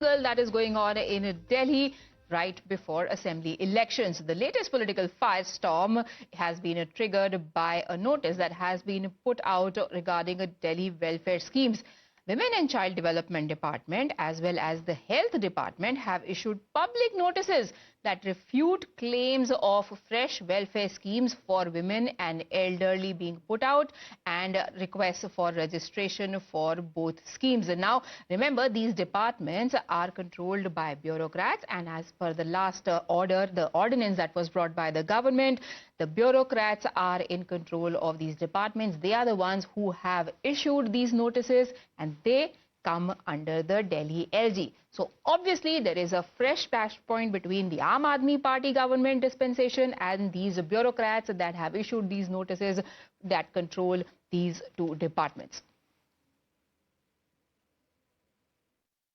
that is going on in Delhi right before assembly elections. The latest political firestorm has been triggered by a notice that has been put out regarding Delhi welfare schemes. Women and Child Development Department as well as the Health Department have issued public notices that refute claims of fresh welfare schemes for women and elderly being put out and requests for registration for both schemes. And now, remember, these departments are controlled by bureaucrats, and as per the last order, the ordinance that was brought by the government, the bureaucrats are in control of these departments. They are the ones who have issued these notices and they come under the Delhi LG. So obviously there is a fresh flashpoint between the Aam Aadmi Party government dispensation and these bureaucrats that have issued these notices that control these two departments.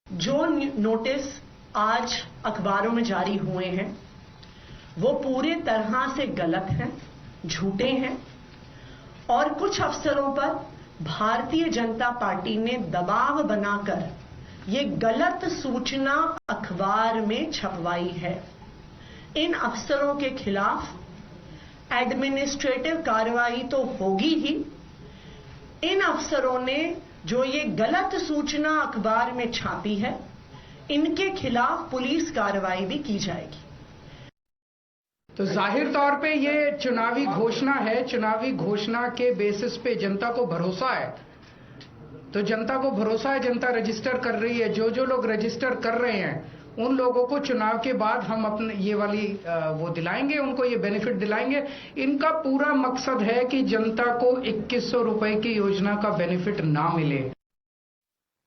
जो notice आज अखबारों में जारी हुए हैं वो पूरे तरह से गलत हैं, झूठे हैं और कुछ अफसरों पर भारतीय जनता पार्टी ने दबाव बनाकर ये गलत सूचना अखबार में छपवाई है। इन अफसरों के खिलाफ एडमिनिस्ट्रेटिव कार्रवाई तो होगी ही, इन अफसरों ने जो ये गलत सूचना अखबार में छापी है इनके खिलाफ पुलिस कार्रवाई भी की जाएगी। तो जाहिर तौर पे ये चुनावी घोषणा है, चुनावी घोषणा के बेसिस पे जनता को भरोसा है, तो जनता को भरोसा है, जनता रजिस्टर कर रही है। जो लोग रजिस्टर कर रहे हैं उन लोगों को चुनाव के बाद हम अपने ये वाली वो दिलाएंगे, उनको ये बेनिफिट दिलाएंगे। इनका पूरा मकसद है कि जनता को 2100 रुपए की योजना का बेनिफिट ना मिले।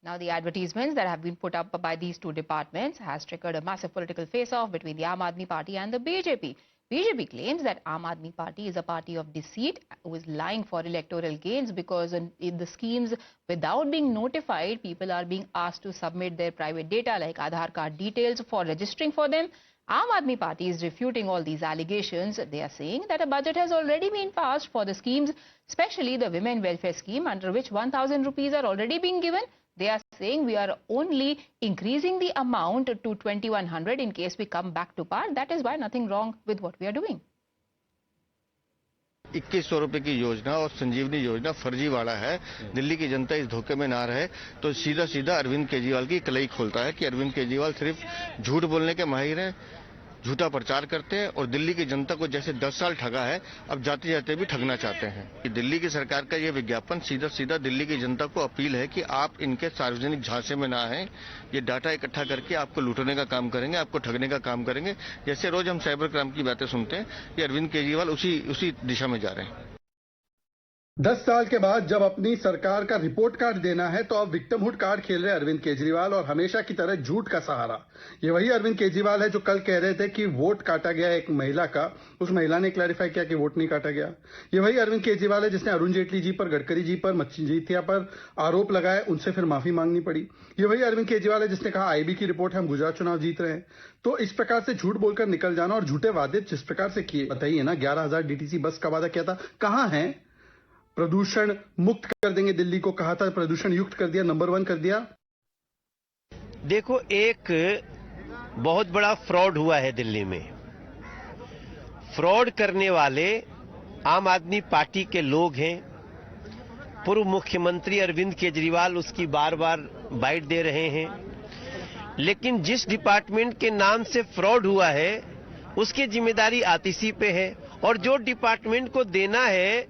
Now, the advertisements that have been put up by these two departments has triggered a massive political face-off between the Aam Aadmi Party and the BJP. BJP claims that Aam Aadmi Party is a party of deceit who is lying for electoral gains because in the schemes, without being notified, people are being asked to submit their private data like Aadhaar card details for registering for them. Aam Aadmi Party is refuting all these allegations. They are saying that a budget has already been passed for the schemes, especially the women welfare scheme, under which 1,000 rupees are already being given. They are saying we are only increasing the amount to 2,100 in case we come back to par. That is why nothing wrong with what we are doing. 2100 रुपए की योजना और संजीवनी योजना फर्जीवाड़ा है। दिल्ली की जनता इस धोखे में ना रहे तो सीधा सीधा अरविंद केजरीवाल की कलई खोलता है कि अरविंद केजरीवाल सिर्फ झूठ बोलने के माहिर हैं, झूठा प्रचार करते हैं और दिल्ली की जनता को जैसे 10 साल ठगा है अब जाते जाते भी ठगना चाहते हैं। कि दिल्ली की सरकार का ये विज्ञापन सीधा सीधा दिल्ली की जनता को अपील है कि आप इनके सार्वजनिक झांसे में ना आए। ये डाटा इकट्ठा करके आपको लूटने का काम करेंगे, आपको ठगने का काम करेंगे। जैसे रोज हम साइबर क्राइम की बातें सुनते हैं, ये अरविंद केजरीवाल उसी दिशा में जा रहे हैं। 10 साल के बाद जब अपनी सरकार का रिपोर्ट कार्ड देना है तो अब विक्टिमहुड कार्ड खेल रहे अरविंद केजरीवाल और हमेशा की तरह झूठ का सहारा। ये वही अरविंद केजरीवाल है जो कल कह रहे थे कि वोट काटा गया एक महिला का, उस महिला ने क्लैरिफाई किया कि वोट नहीं काटा गया। ये वही अरविंद केजरीवाल है जिसने अरुण जेटली जी पर, गडकरी जी पर, मजीठिया पर आरोप लगाए, उनसे फिर माफी मांगनी पड़ी। ये वही अरविंद केजरीवाल है जिसने कहा आईबी की रिपोर्ट है, हम गुजरात चुनाव जीत रहे हैं। तो इस प्रकार से झूठ बोलकर निकल जाना और झूठे वादे जिस प्रकार से किए, बताइए ना, 11,000 डीटीसी बस का वादा किया था, कहां है? प्रदूषण मुक्त कर देंगे दिल्ली को कहा था, प्रदूषण युक्त कर दिया, नंबर 1 कर दिया। देखो, एक बहुत बड़ा फ्रॉड हुआ है दिल्ली में। फ्रॉड करने वाले आम आदमी पार्टी के लोग हैं। पूर्व मुख्यमंत्री अरविंद केजरीवाल उसकी बार बार बाइट दे रहे हैं, लेकिन जिस डिपार्टमेंट के नाम से फ्रॉड हुआ है उसकी जिम्मेदारी आतिशी पे है और जो डिपार्टमेंट को देना है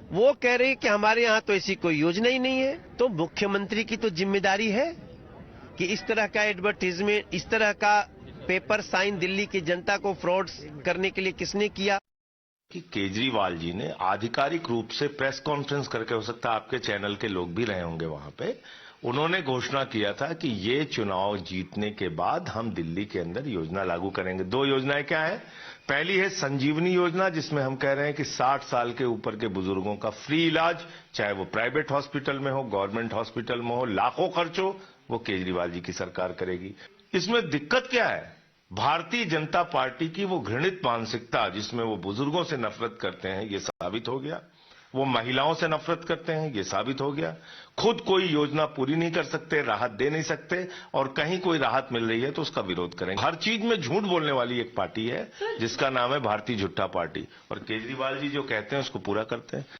वो कह रहे हैं कि हमारे यहां तो ऐसी कोई योजना ही नहीं है। तो मुख्यमंत्री की तो जिम्मेदारी है कि इस तरह का एडवर्टीजमेंट, इस तरह का पेपर साइन दिल्ली की जनता को फ्रॉड करने के लिए किसने किया? कि केजरीवाल जी ने आधिकारिक रूप से प्रेस कॉन्फ्रेंस करके, हो सकता है आपके चैनल के लोग भी रहे होंगे वहां पे, उन्होंने घोषणा किया था कि ये चुनाव जीतने के बाद हम दिल्ली के अंदर योजना लागू करेंगे। 2 योजनाएं क्या है? पहली है संजीवनी योजना, जिसमें हम कह रहे हैं कि 60 साल के ऊपर के बुजुर्गों का फ्री इलाज, चाहे वो प्राइवेट हॉस्पिटल में हो, गवर्नमेंट हॉस्पिटल में हो, लाखों खर्च हो, वो केजरीवाल जी की सरकार करेगी। इसमें दिक्कत क्या है? भारतीय जनता पार्टी की वो घृणित मानसिकता जिसमें वो बुजुर्गों से नफरत करते हैं, ये साबित हो गया। वो महिलाओं से नफरत करते हैं, ये साबित हो गया। खुद कोई योजना पूरी नहीं कर सकते, राहत दे नहीं सकते, और कहीं कोई राहत मिल रही है तो उसका विरोध करेंगे। हर चीज में झूठ बोलने वाली एक पार्टी है जिसका नाम है भारतीय झूठा पार्टी, और केजरीवाल जी जो कहते हैं उसको पूरा करते हैं।